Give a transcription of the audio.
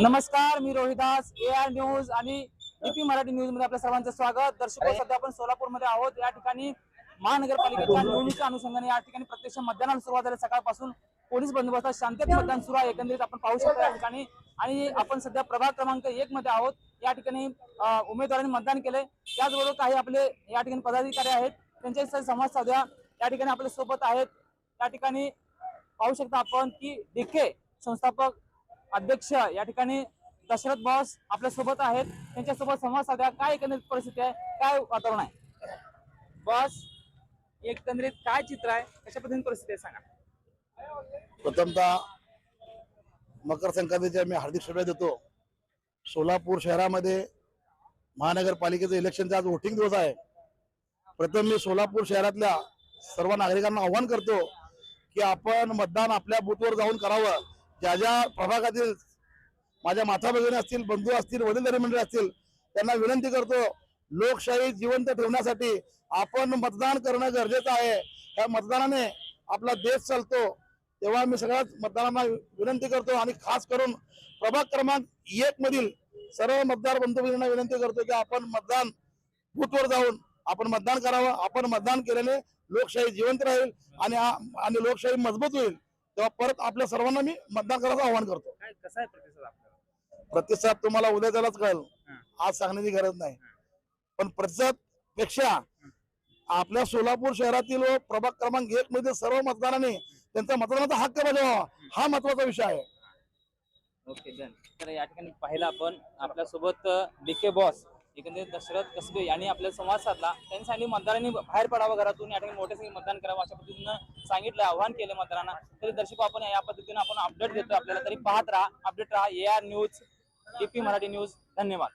नमस्कार, मी Rohidas AR news आणि DP Marathi news मध्ये आपल्या सर्वांचं स्वागत। दर्शको, सध्या आपण सोलापूर मध्ये आहोत। या ठिकाणी महानगरपालिकेच्या निवडणुकीच्या अनुषंगाने या ठिकाणी प्रत्यक्ष मतदानाला सुरुवात झाली। सकाळपासून पोलीस बंदोबस्तात शांततेत मतदान सुरू आहे। एकंदरीत आपण पाहू शकता या ठिकाणी। आणि आपण सध्या प्रभाग क्रमांक 1 मध्ये आहोत। या ठिकाणी उमेदवारांनी मतदान केले। त्याचबरोबर काही आपले या ठिकाणी पदाधिकारी आहेत, त्यांच्याशी संवाद साधूया। या ठिकाणी आपल्या सोबत आहेत, या ठिकाणी पाहू शकता आपण की DK संस्थापक अध्यक्ष या ठिकाणी दशरथ बॉस आपल्या सोबत आहेत। त्यांच्यासोबत संवाद साधा। काय एकंदरीत परिस्थिती आहे, काय वातावरण आहे बॉस, एकंदरीत काय चित्र आहे, कशा पद्धतीने परिस्थिती आहे सांगा। प्रथमतः मकर संक्रांतीच्या मी हार्दिक शुभेच्छा देतो। सोलापूर शहरामध्ये महानगरपालिकेचं इलेक्शनचा आज वोटिंग दिवस आहे। प्रथम मी सोलापूर शहरातल्या सर्व नागरिकांना आवाहन करतो की आपण मतदान आपल्या बूथवर जाऊन करावं। ज्या ज्या प्रभागातील माझ्या माता भगिनी असतील, बंधू असतील, वडीलधारी मंडळी असतील, त्यांना विनंती करतो, लोकशाही जिवंत ठेवण्यासाठी आपण मतदान करणं गरजेचं आहे। या मतदानाने आपला देश चालतो। तेव्हा मी सगळ्याच मतदारांना विनंती करतो आणि खास करून प्रभाग क्रमांक 1 मधील सर्व मतदार बंधू भगिनींना विनंती करतो की आपण मतदान बूथवर जाऊन आपण मतदान करावं। आपण मतदान केल्याने लोकशाही जिवंत राहील आणि लोकशाही मजबूत होईल। तेव्हा परत आपल्या सर्वांना मी मतदान करायचं आवाहन करतो। काय कसा आहे प्रतिसाद आपल्याला? प्रतिसाद तुम्हाला उद्या त्यालाच कळेल, आज सांगण्याची गरज नाही। पण प्रतिसाद पेक्षा आपल्या सोलापूर शहरातील व प्रभाग क्रमांक 1 मध्ये सर्व मतदारांनी त्यांचा मतदानाचा हक्क बजावावा, हा महत्वाचा विषय आहे। Okay done. तर या ठिकाणी पाहिलं आपण आपल्या सोबत DK बॉस एकंदरीत दशरथ कसबे यांनी आपल्या संवाद साधला। त्यांनी सांगितले मतदारांनी बाहेर पडावं घरातून, या ठिकाणी मोठे संख्येने मतदान करावं अशा पद्धतीनं सांगितलं, आवाहन केलं मतदारांना। तरी दर्शको, आपण या पद्धतीने आपण अपडेट देतो आपल्याला। तरी पाहत राहा, अपडेट राहा AR news, DP Marathi news. धन्यवाद।